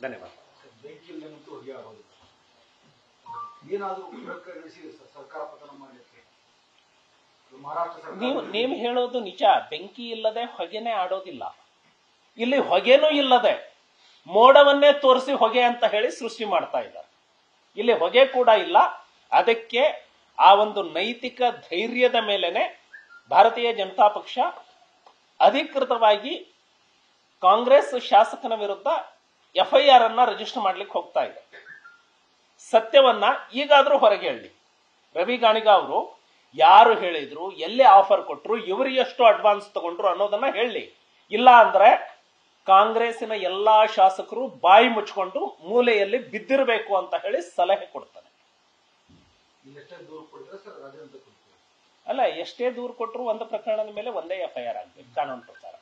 ಧನ್ಯವಾದ. ನೀವು ಹೇಳೋದು ನಿಜ. ಬೆಂಕಿ ಇಲ್ಲದೆ ಹೊಗೆನೆ ಆಡೋದಿಲ್ಲ. ಇಲ್ಲಿ ಹೊಗೆನೂ ಇಲ್ಲದೆ ಮೋಡವನ್ನೇ ತೋರಿಸಿ ಹೊಗೆ ಅಂತ ಹೇಳಿ ಸೃಷ್ಟಿ ಮಾಡ್ತಾ ಇದ್ದಾರೆ. ಇಲ್ಲಿ ಹೊಗೆ ಕೂಡ ಇಲ್ಲ. ಅದಕ್ಕೆ ಆ ಒಂದು ನೈತಿಕ ಧೈರ್ಯದ ಮೇಲೆನೆ ಭಾರತೀಯ ಜನತಾ ಪಕ್ಷ ಅಧಿಕೃತವಾಗಿ ಕಾಂಗ್ರೆಸ್ ಶಾಸಕನ ವಿರುದ್ಧ FIR ಅನ್ನ ರಿಜಿಸ್ಟರ್ ಮಾಡ್ಲಿಕ್ಕೆ ಹೋಗ್ತಾ ಇದೆ. ಸತ್ಯವನ್ನ ಈಗಾದ್ರೂ ಹೊರಗೆ ಹೇಳಿ. ರವಿ ಗಾಣಿಗ ಅವರು ಯಾರು ಹೇಳಿದ್ರು, ಎಲ್ಲಿ ಆಫರ್ ಕೊಟ್ರು, ಇವರು ಎಷ್ಟು ಅಡ್ವಾನ್ಸ್ ತಗೊಂಡ್ರು ಅನ್ನೋದನ್ನ ಹೇಳಿ. ಇಲ್ಲ ಅಂದ್ರೆ ಕಾಂಗ್ರೆಸ್ಸಿನ ಎಲ್ಲಾ ಶಾಸಕರು ಬಾಯಿ ಮುಚ್ಕೊಂಡು ಮೂಲೆಯಲ್ಲಿ ಬಿದ್ದಿರಬೇಕು ಅಂತ ಹೇಳಿ ಸಲಹೆ ಕೊಡ್ತಾನೆ. ಅಲ್ಲ, ಎಷ್ಟೇ ದೂರು ಕೊಟ್ಟರು ಒಂದು ಪ್ರಕರಣದ ಮೇಲೆ ಒಂದೇ FIR ಆಗ್ಬೇಕು ಕಾನೂನು ಪ್ರಕಾರ.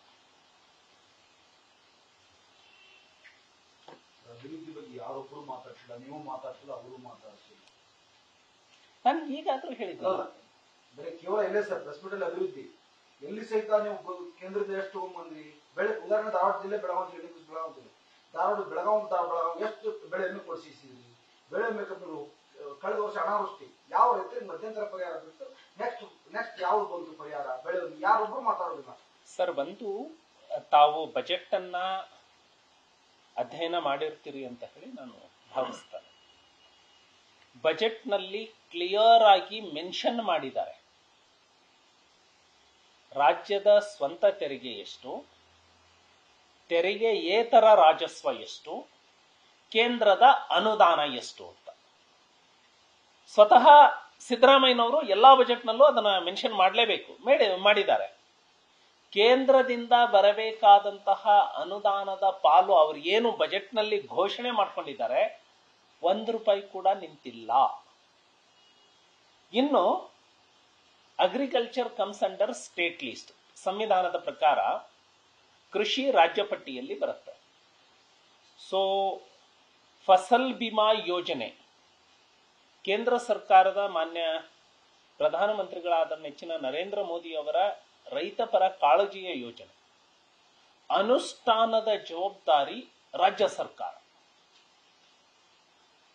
ಯಾರೊಬ್ಬರು ಮಾತಾಡ್ತಿಲ್ಲ, ನೀವು ಮಾತಾಡ್ತಿಲ್ಲ, ಅವರು ಮಾತಾಡ್ತಿಲ್ಲ. ನಾನು ಈಗಾದ್ರೂ ಹೇಳಿದ್ದೆ ಬರೀ ಕೇವಲ ಎಲ್ಲೇ ಸರ್ ಪ್ರೆಸ್ ಮೀಟ್ ಅಲ್ಲಿ ಅಭಿವೃದ್ಧಿ ಎಲ್ಲಿ ಸಹಿತ ನೀವು ಕೇಂದ್ರದಿಂದ ಎಷ್ಟು ತಗೊಂಡ್ಬಂದ್ರಿ. ಉದಾಹರಣೆ ಧಾರವಾಡ ಜಿಲ್ಲೆ ಬೆಳಗಾವಿ ಜಿಲ್ಲೆ ಬೆಳಗಾವಿ ಎಷ್ಟು ಬೆಳೆಯನ್ನು ಕೊಡಿಸಿದ್ರಿ. ಬೆಳೆ ಮೇಕಂದ್ರು ಕಳೆದ ವರ್ಷ ಅನಾವೃಷ್ಟಿ, ಯಾವ ರೈತರಿಗೆ ಮಧ್ಯಂತರ ಪರಿಹಾರ ಬಿಟ್ಟು ನೆಕ್ಸ್ಟ್ ಯಾವ್ದು ಬಂತು ಪರಿಹಾರ? ಬೆಳೆ ಯಾರೊಬ್ರು ಮಾತಾಡೋದಿಲ್ಲ ಸರ್. ಬಂದು ತಾವು ಬಜೆಟ್ ಅನ್ನ ಅಧ್ಯಯನ ಮಾಡಿರ್ತೀರಿ ಅಂತ ಹೇಳಿ ನಾನು ಭಾವಿಸ್ತೇನೆ. ಬಜೆಟ್ ನಲ್ಲಿ ಕ್ಲಿಯರ್ ಆಗಿ ಮೆನ್ಷನ್ ಮಾಡಿದ್ದಾರೆ ರಾಜ್ಯದ ಸ್ವಂತ ತೆರಿಗೆ ಎಷ್ಟು, ತೆರಿಗೆಯೇತರ ರಾಜಸ್ವ ಎಷ್ಟು, ಕೇಂದ್ರದ ಅನುದಾನ ಎಷ್ಟು ಅಂತ. ಸ್ವತಃ ಸಿದ್ದರಾಮಯ್ಯನವರು ಎಲ್ಲಾ ಬಜೆಟ್ನಲ್ಲೂ ಅದನ್ನ ಮೆನ್ಷನ್ ಮಾಡಲೇಬೇಕು, ಮಾಡಿದ್ದಾರೆ. ಕೇಂದ್ರದಿಂದ ಬರಬೇಕಾದಂತಹ ಅನುದಾನದ ಪಾಲು ಅವರು ಏನು ಬಜೆಟ್ನಲ್ಲಿ ಘೋಷಣೆ ಮಾಡ್ಕೊಂಡಿದ್ದಾರೆ, ₹1 ಕೂಡ ನಿಂತಿಲ್ಲ. ಇನ್ನು agriculture comes under state list. ಸಂವಿಧಾನದ ಪ್ರಕಾರ ಕೃಷಿ ರಾಜ್ಯ ಪಟ್ಟಿಯಲ್ಲಿ ಬರುತ್ತೆ. ಸೊ ಫಸಲ್ ಬಿಮಾ ಯೋಜನೆ ಕೇಂದ್ರ ಸರ್ಕಾರದ ಮಾನ್ಯ ಪ್ರಧಾನಮಂತ್ರಿಗಳಾದ ನೆಚ್ಚಿನ ನರೇಂದ್ರ ಮೋದಿ ಅವರ ರೈತ ಪರ ಕಾಳಜಿಯ ಯೋಜನೆ. ಅನುಷ್ಠಾನದ ಜವಾಬ್ದಾರಿ ರಾಜ್ಯ ಸರ್ಕಾರ.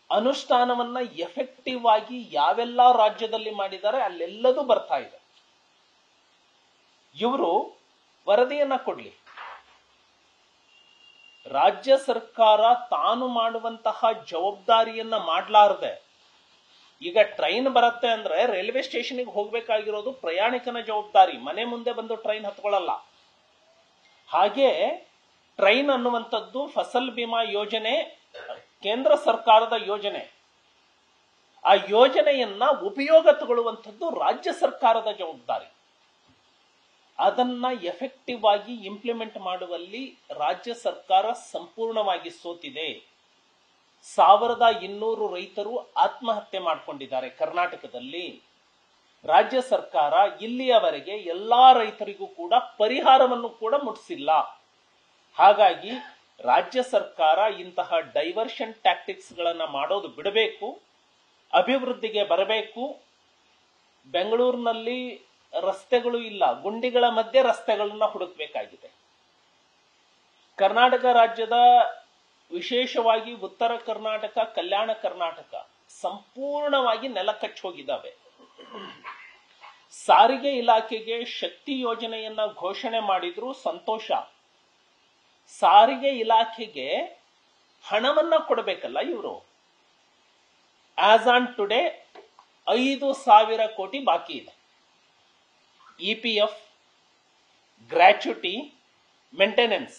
ಅನುಷ್ಠಾನವನ್ನ ಎಫೆಕ್ಟಿವ್ ಆಗಿ ಯಾವೆಲ್ಲ ರಾಜ್ಯದಲ್ಲಿ ಮಾಡಿದ್ದಾರೆ ಅಲ್ಲೆಲ್ಲದೂ ಬರ್ತಾ ಇದೆ. ಇವರು ವರದಿಯನ್ನ ಕೊಡ್ಲಿ. ರಾಜ್ಯ ಸರ್ಕಾರ ತಾನು ಮಾಡುವಂತಹ ಜವಾಬ್ದಾರಿಯನ್ನ ಮಾಡಲಾರದೆ, ಈಗ ಟ್ರೈನ್ ಬರುತ್ತೆ ಅಂದ್ರೆ ರೈಲ್ವೆ ಸ್ಟೇಷನ್ಗೆ ಹೋಗ್ಬೇಕಾಗಿರೋದು ಪ್ರಯಾಣಿಕನ ಜವಾಬ್ದಾರಿ. ಮನೆ ಮುಂದೆ ಬಂದು ಟ್ರೈನ್ ಹತ್ಕೊಳ್ಳಲ್ಲ. ಹಾಗೆ ಟ್ರೈನ್ ಅನ್ನುವಂಥದ್ದು ಫಸಲ್ ಬಿಮಾ ಯೋಜನೆ ಕೇಂದ್ರ ಸರ್ಕಾರದ ಯೋಜನೆ. ಆ ಯೋಜನೆಯನ್ನ ಉಪಯೋಗ ತಗೊಳ್ಳುವಂಥದ್ದು ರಾಜ್ಯ ಸರ್ಕಾರದ ಜವಾಬ್ದಾರಿ. ಅದನ್ನ ಎಫೆಕ್ಟಿವ್ ಆಗಿ ಇಂಪ್ಲಿಮೆಂಟ್ ಮಾಡುವಲ್ಲಿ ರಾಜ್ಯ ಸರ್ಕಾರ ಸಂಪೂರ್ಣವಾಗಿ ಸೋತಿದೆ. 1200 ರೈತರು ಆತ್ಮಹತ್ಯೆ ಮಾಡಿಕೊಂಡಿದ್ದಾರೆ ಕರ್ನಾಟಕದಲ್ಲಿ. ರಾಜ್ಯ ಸರ್ಕಾರ ಇಲ್ಲಿಯವರೆಗೆ ಎಲ್ಲಾ ರೈತರಿಗೂ ಕೂಡ ಪರಿಹಾರವನ್ನು ಕೂಡ ಮುಟ್ಟಿಸಿಲ್ಲ. ಹಾಗಾಗಿ ರಾಜ್ಯ ಸರ್ಕಾರ ಇಂತಹ ಡೈವರ್ಷನ್ ಟ್ಯಾಕ್ಟಿಕ್ಸ್ ಗಳನ್ನ ಮಾಡೋದು ಬಿಡಬೇಕು, ಅಭಿವೃದ್ಧಿಗೆ ಬರಬೇಕು. ಬೆಂಗಳೂರಿನಲ್ಲಿ ರಸ್ತೆಗಳು ಇಲ್ಲ, ಗುಂಡಿಗಳ ಮಧ್ಯೆ ರಸ್ತೆಗಳನ್ನ ಹುಡುಕಬೇಕಾಗಿದೆ. ಕರ್ನಾಟಕ ರಾಜ್ಯದ ವಿಶೇಷವಾಗಿ ಉತ್ತರ ಕರ್ನಾಟಕ, ಕಲ್ಯಾಣ ಕರ್ನಾಟಕ ಸಂಪೂರ್ಣವಾಗಿ ನೆಲಕಚ್ಚಿ ಹೋಗಿದ್ದಾವೆ. ಸಾರಿಗೆ ಇಲಾಖೆಗೆ ಶಕ್ತಿ ಯೋಜನೆಯನ್ನ ಘೋಷಣೆ ಮಾಡಿದ್ರು ಸಂತೋಷ. ಸಾರಿಗೆ ಇಲಾಖೆಗೆ ಹಣವನ್ನ ಕೊಡಬೇಕಲ್ಲ ಇವರು. ಆಸ್ ಆನ್ ಟುಡೇ 5,000 ಕೋಟಿ ಬಾಕಿ ಇದೆ. EPF, ಗ್ರಾಚ್ಯುಟಿ, ಮೇಂಟೆನೆನ್ಸ್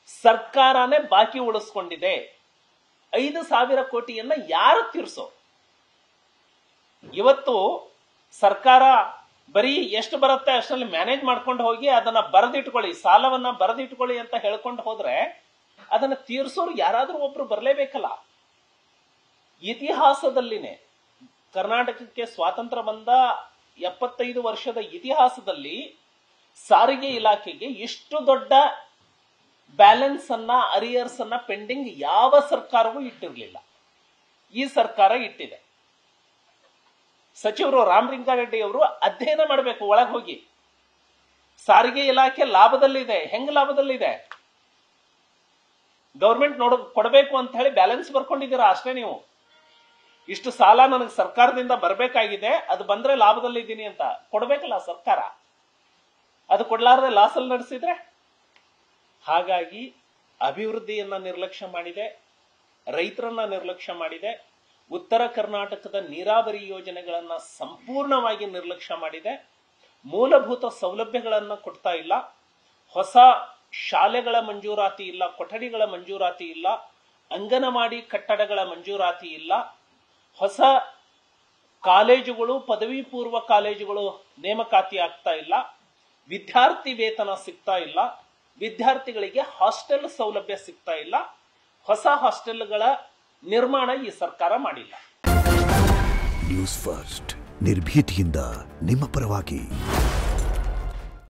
ಸರ್ಕಾರನೇ ಬಾಕಿ ಉಳಿಸ್ಕೊಂಡಿದೆ. 5,000 ಕೋಟಿಯನ್ನ ಯಾರು ತೀರ್ಸೋ? ಇವತ್ತು ಸರ್ಕಾರ ಬರೀ ಎಷ್ಟು ಬರುತ್ತೆ ಅಷ್ಟರಲ್ಲಿ ಮ್ಯಾನೇಜ್ ಮಾಡ್ಕೊಂಡು ಹೋಗಿ ಅದನ್ನ ಬರೆದಿಟ್ಕೊಳ್ಳಿ, ಸಾಲವನ್ನ ಬರೆದಿಟ್ಕೊಳ್ಳಿ ಅಂತ ಹೇಳ್ಕೊಂಡು ಹೋದ್ರೆ ಅದನ್ನ ತೀರ್ಸೋರು ಯಾರಾದ್ರೂ ಒಬ್ರು ಬರಲೇಬೇಕಲ್ಲ. ಇತಿಹಾಸದಲ್ಲಿನೇ ಕರ್ನಾಟಕಕ್ಕೆ ಸ್ವಾತಂತ್ರ್ಯ ಬಂದ 75 ವರ್ಷದ ಇತಿಹಾಸದಲ್ಲಿ ಸಾರಿಗೆ ಇಲಾಖೆಗೆ ಇಷ್ಟು ದೊಡ್ಡ ಬ್ಯಾಲೆನ್ಸ್ ಅನ್ನ, ಅರಿಯರ್ಸ್ ಅನ್ನ ಪೆಂಡಿಂಗ್ ಯಾವ ಸರ್ಕಾರವೂ ಇಟ್ಟಿರಲಿಲ್ಲ. ಈ ಸರ್ಕಾರ ಇಟ್ಟಿದೆ. ಸಚಿವರು ರಾಮಲಿಂಗಾರೆಡ್ಡಿ ಅವರು ಅಧ್ಯಯನ ಮಾಡಬೇಕು ಒಳಗೆ ಹೋಗಿ. ಸಾರಿಗೆ ಇಲಾಖೆ ಲಾಭದಲ್ಲಿದೆ. ಹೆಂಗ್ ಲಾಭದಲ್ಲಿದೆ? ಗೌರ್ಮೆಂಟ್ ಕೊಡಬೇಕು ಅಂತ ಹೇಳಿ ಬ್ಯಾಲೆನ್ಸ್ ಬರ್ಕೊಂಡಿದ್ದೀರಾ ಅಷ್ಟೇ. ನೀವು ಇಷ್ಟು ಸಾಲ ನನಗೆ ಸರ್ಕಾರದಿಂದ ಬರಬೇಕಾಗಿದೆ, ಅದು ಬಂದ್ರೆ ಲಾಭದಲ್ಲಿ ಇದ್ದೀನಿ ಅಂತ ಕೊಡ್ಬೇಕಲ್ಲ ಸರ್ಕಾರ. ಅದು ಕೊಡ್ಲಾರ್ದೆ ಲಾಸಲ್ಲಿ ನಡೆಸಿದ್ರೆ, ಹಾಗಾಗಿ ಅಭಿವೃದ್ಧಿಯನ್ನ ನಿರ್ಲಕ್ಷ್ಯ ಮಾಡಿದೆ, ರೈತರನ್ನ ನಿರ್ಲಕ್ಷ್ಯ ಮಾಡಿದೆ, ಉತ್ತರ ಕರ್ನಾಟಕದ ನೀರಾವರಿ ಯೋಜನೆಗಳನ್ನ ಸಂಪೂರ್ಣವಾಗಿ ನಿರ್ಲಕ್ಷ್ಯ ಮಾಡಿದೆ, ಮೂಲಭೂತ ಸೌಲಭ್ಯಗಳನ್ನ ಕೊಡ್ತಾ ಇಲ್ಲ, ಹೊಸ ಶಾಲೆಗಳ ಮಂಜೂರಾತಿ ಇಲ್ಲ, ಕೊಠಡಿಗಳ ಮಂಜೂರಾತಿ ಇಲ್ಲ, ಅಂಗನವಾಡಿ ಕಟ್ಟಡಗಳ ಮಂಜೂರಾತಿ ಇಲ್ಲ, ಹೊಸ ಕಾಲೇಜುಗಳು ಪದವಿ ಪೂರ್ವ ಕಾಲೇಜುಗಳು ನೇಮಕಾತಿ ಆಗ್ತಾ ಇಲ್ಲ, ವಿದ್ಯಾರ್ಥಿ ವೇತನ ಸಿಗ್ತಾ ಇಲ್ಲ, ವಿದ್ಯಾರ್ಥಿಗಳಿಗೆ ಹಾಸ್ಟೆಲ್ ಸೌಲಭ್ಯ ಸಿಗ್ತಾ ಇಲ್ಲ, ಹೊಸ ಹಾಸ್ಟೆಲ್ಗಳ ನಿರ್ಮಾಣ ಈ ಸರ್ಕಾರ ಮಾಡಿಲ್ಲ. ನ್ಯೂಸ್ ಫಸ್ಟ್ ನಿರ್ಭೀತಿಯಿಂದ ನಿಮ್ಮ ಪರವಾಗಿ.